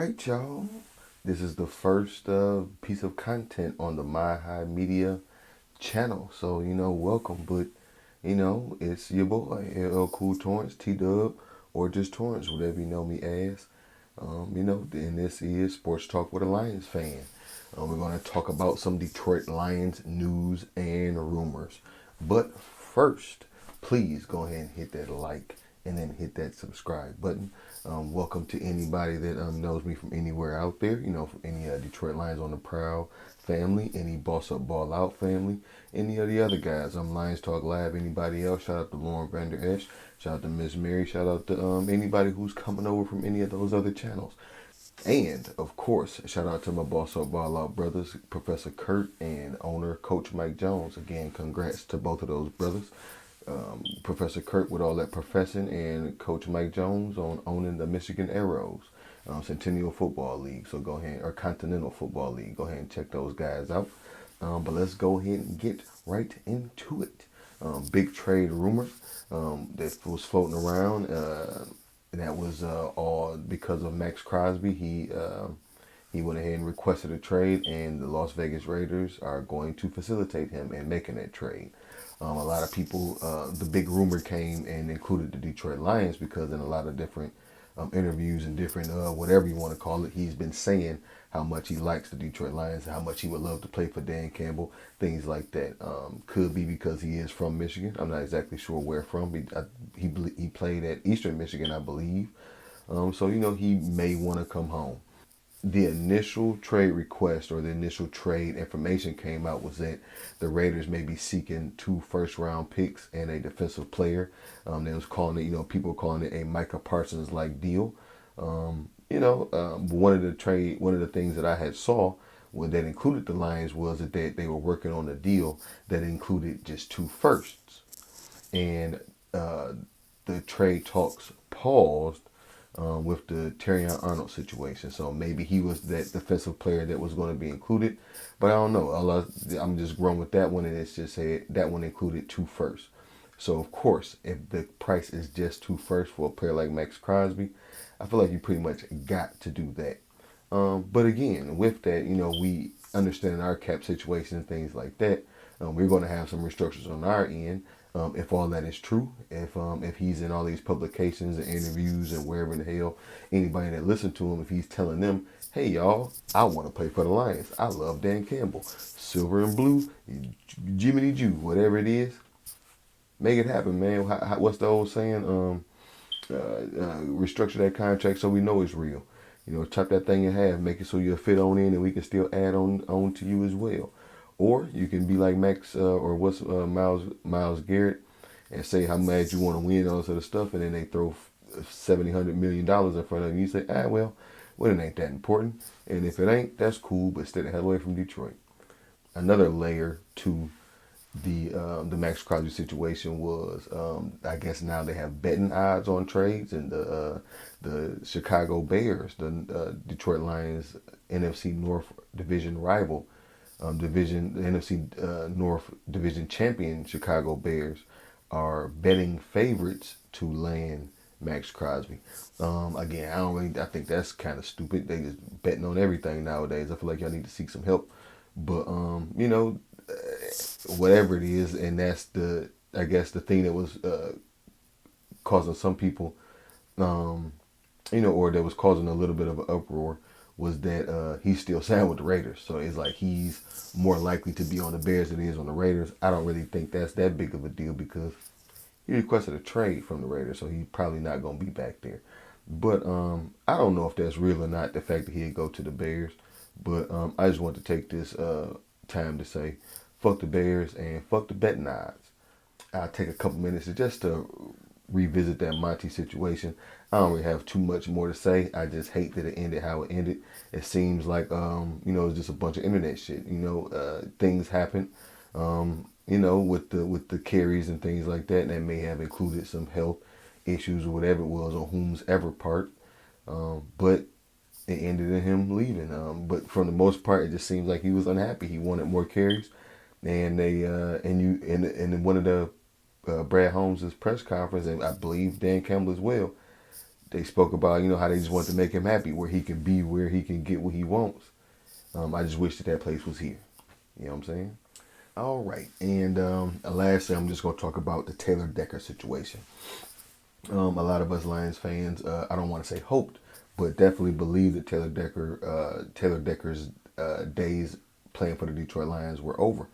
right, y'all. This is the first piece of content on the Mahogany Media channel. So, welcome. But, it's your boy, LL Cool Torrance, T-Dub, or just Torrance, whatever you know me as. And this is Sports Talk with a Lions fan. We're going to talk about some Detroit Lions news and rumors. But first, please go ahead and hit that like and then hit that subscribe button. Welcome to anybody that knows me from anywhere out there. From any Detroit Lions on the Prowl family, any Boss Up Ball Out family, any of the other guys. Lions Talk Live. Anybody else? Shout out to Lauren Vander Esch. Shout out to Miss Mary. Shout out to anybody who's coming over from any of those other channels. And, of course, shout out to my Boss Up Ball Out brothers, Professor Kurt and owner Coach Mike Jones. Again, congrats to both of those brothers. Professor Kurt with all that professing, and Coach Mike Jones on owning the Michigan Arrows Centennial Football League. So go ahead, or Continental Football League. Go ahead and check those guys out. But let's go ahead and get right into it. Big trade rumor that was floating around. That was all because of Maxx Crosby. He went ahead and requested a trade, and the Las Vegas Raiders are going to facilitate him in making that trade. A lot of people, the big rumor came and included the Detroit Lions because in a lot of different interviews and different, whatever you want to call it, he's been saying how much he likes the Detroit Lions, how much he would love to play for Dan Campbell, things like that. Could be because he is from Michigan. I'm not exactly sure where from. He played at Eastern Michigan, I believe. So, he may want to come home. The initial trade request or the initial trade information came out was that the Raiders may be seeking 2 first-round picks and a defensive player. They was calling it, people were calling it a Micah Parsons-like deal. One of the things that I had saw that included the Lions was that they were working on a deal that included just 2 firsts, and the trade talks paused with the Terrion Arnold situation. So maybe he was that defensive player that was going to be included. But I don't know. I'm just going with that one, and it's just said that one included 2 firsts. So, of course, if the price is just 2 firsts for a player like Maxx Crosby, I feel like you pretty much got to do that. But again, with that, we understand our cap situation and things like that. We're going to have some restructures on our end. If all that is true, if he's in all these publications and interviews and wherever in the hell, anybody that listens to him, if he's telling them, hey y'all, I want to play for the Lions. I love Dan Campbell. Silver and blue, Jiminy Jew, whatever it is, make it happen, man. What's the old saying? Restructure that contract so we know it's real. Chop that thing in half, make it so you'll fit on in and we can still add on to you as well. Or you can be like Max Myles Garrett and say how mad you want to win, all this other stuff, and then they throw $700 million in front of you. You say, well, it ain't that important. And if it ain't, that's cool, but stay the hell away from Detroit. Another layer to the Maxx Crosby situation was, I guess now they have betting odds on trades, and the Chicago Bears, the Detroit Lions NFC North division rival, the NFC North Division champion Chicago Bears are betting favorites to land Maxx Crosby. Again, I think that's kind of stupid. They just betting on everything nowadays. I feel like y'all need to seek some help. But whatever it is, and that's I guess the thing that was causing some people, or that was causing a little bit of an uproar, was that he's still signed with the Raiders. So it's like he's more likely to be on the Bears than he is on the Raiders. I don't really think that's that big of a deal because he requested a trade from the Raiders, so he's probably not going to be back there. But I don't know if that's real or not, the fact that he'd go to the Bears. But I just want to take this time to say, fuck the Bears and fuck the betting odds. I'll take a couple minutes just to revisit that Monty situation. I don't really have too much more to say. I just hate that it ended how it ended. It seems like, it's just a bunch of internet shit. Things happen, with the carries and things like that. And that may have included some health issues or whatever it was on whomsoever part. But it ended in him leaving. But for the most part, it just seems like he was unhappy. He wanted more carries. And they, and one of the Brad Holmes' press conference, and I believe Dan Campbell as well, they spoke about, how they just want to make him happy, where he can be, where he can get what he wants. I just wish that place was here. You know what I'm saying? All right. And lastly, I'm just going to talk about the Taylor Decker situation. A lot of us Lions fans, I don't want to say hoped, but definitely believe that Taylor Decker's days playing for the Detroit Lions were over.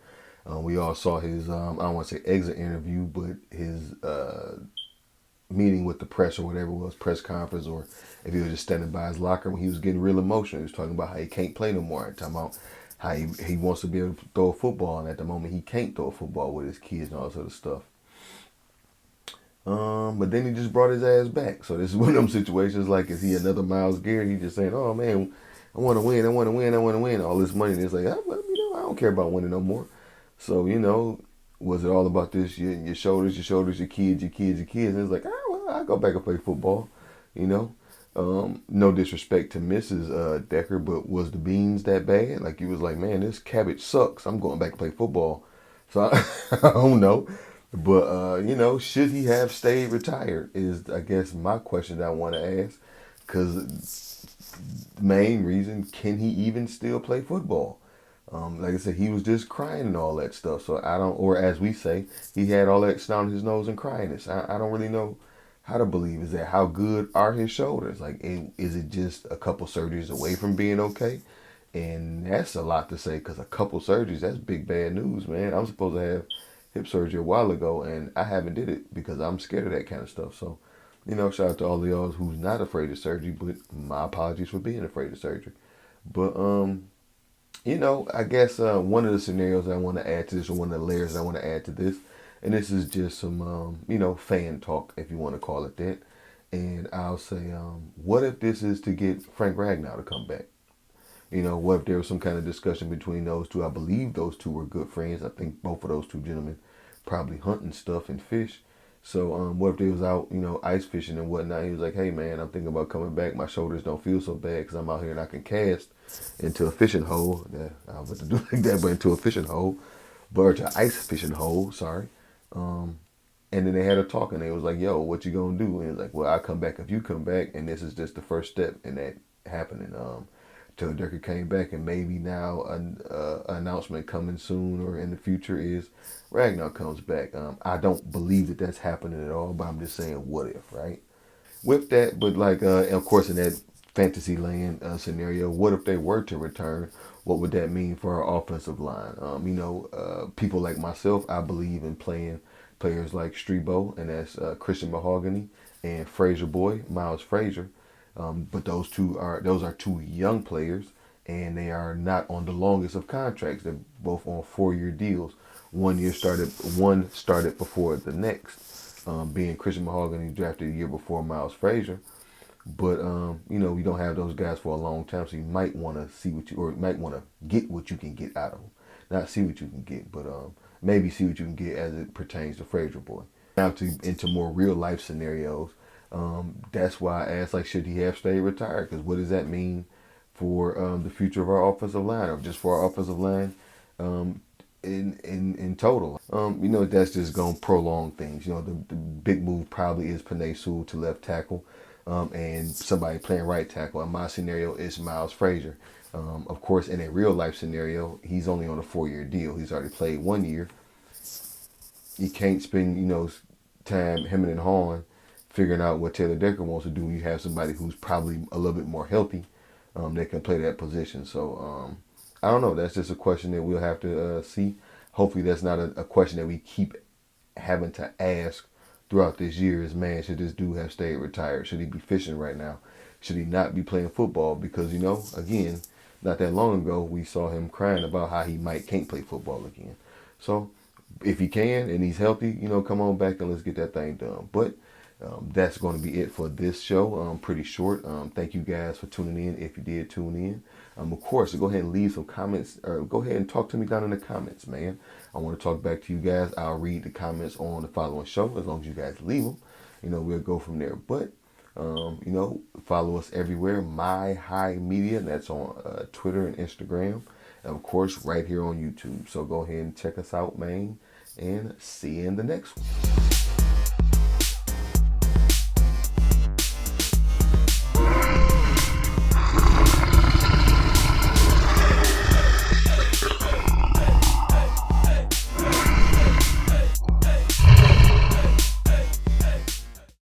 We all saw his, I don't want to say exit interview, but his meeting with the press or whatever it was, press conference, or if he was just standing by his locker room, he was getting real emotional. He was talking about how he can't play no more. Talking about how he wants to be able to throw a football, and at the moment he can't throw a football with his kids and all that sort of stuff. But then he just brought his ass back. So this is one of them situations like, is he another Myles Garrett? He just saying, oh man, I want to win, I want to win, I want to win. All this money. And it's like, I don't care about winning no more. So, was it all about this? Your shoulders, your kids. And it's like, well, I go back and play football. No disrespect to Mrs. Decker, but was the beans that bad? Like, he was like, man, this cabbage sucks. I'm going back to play football. So I don't know. But, should he have stayed retired is, I guess, my question that I want to ask. Because the main reason, can he even still play football? Like I said, he was just crying and all that stuff. So I don't, or as we say, he had all that snot on his nose and cryiness. I don't really know how to believe. Is that how good are his shoulders? Like, is it just a couple surgeries away from being okay? And that's a lot to say, because a couple surgeries, that's big bad news, man. I'm supposed to have hip surgery a while ago, and I haven't did it because I'm scared of that kind of stuff. So, shout out to all of y'all who's not afraid of surgery, but my apologies for being afraid of surgery. But, I guess one of the scenarios I want to add to this, or one of the layers I want to add to this, and this is just some, fan talk, if you want to call it that. And I'll say, what if this is to get Frank Ragnow to come back? What if there was some kind of discussion between those two? I believe those two were good friends. I think both of those two gentlemen probably hunting stuff and fish. So what if they was out, ice fishing and whatnot? He was like, hey, man, I'm thinking about coming back. My shoulders don't feel so bad because I'm out here and I can cast into a fishing hole. Yeah, I was about to do like that, but into a fishing hole. Or to ice fishing hole, sorry. And then they had a talk and they was like, yo, what you going to do? And he was like, well, I'll come back if you come back. And this is just the first step in that happening. Taylor Decker came back, and maybe now an announcement coming soon or in the future is Ragnow comes back. I don't believe that that's happening at all, but I'm just saying, what if, right? With that, but like, of course, in that fantasy land scenario, what if they were to return? What would that mean for our offensive line? People like myself, I believe in playing players like Strebo, and that's Cristian Mahogany, and Frazier boy, Miles Frazier. But those are two young players, and they are not on the longest of contracts. They're both on 4-year deals. One started before the next, being Cristian Mahogany drafted a year before Miles Frazier. But we don't have those guys for a long time, so you might want to see might want to get what you can get out of them. Not see what you can get, but maybe see what you can get as it pertains to Frazier boy. Now into more real life scenarios. That's why I asked, like, should he have stayed retired? Because what does that mean for the future of our offensive line, or just for our offensive line in total? That's just going to prolong things. The big move probably is Penei Sewell to left tackle, and somebody playing right tackle. In my scenario, it's Miles Frazier. Of course, in a real life scenario, he's only on a 4-year deal. He's already played 1 year. You can't spend, time hemming and hawing figuring out what Taylor Decker wants to do. You have somebody who's probably a little bit more healthy that can play that position. So I don't know. That's just a question that we'll have to see. Hopefully that's not a question that we keep having to ask throughout this year is, man, should this dude have stayed retired? Should he be fishing right now? Should he not be playing football? Because, again, not that long ago, we saw him crying about how he can't play football again. So if he can and he's healthy, come on back and let's get that thing done. But that's going to be it for this show. Pretty short. Thank you guys for tuning in, if you did tune in. Of course, go ahead and leave some comments, or go ahead and talk to me down in the comments, man. I want to talk back to you guys. I'll read the comments on the following show, as long as you guys leave them. We'll go from there. But, follow us everywhere. My High Media, that's on Twitter and Instagram. And, of course, right here on YouTube. So go ahead and check us out, man. And see you in the next one.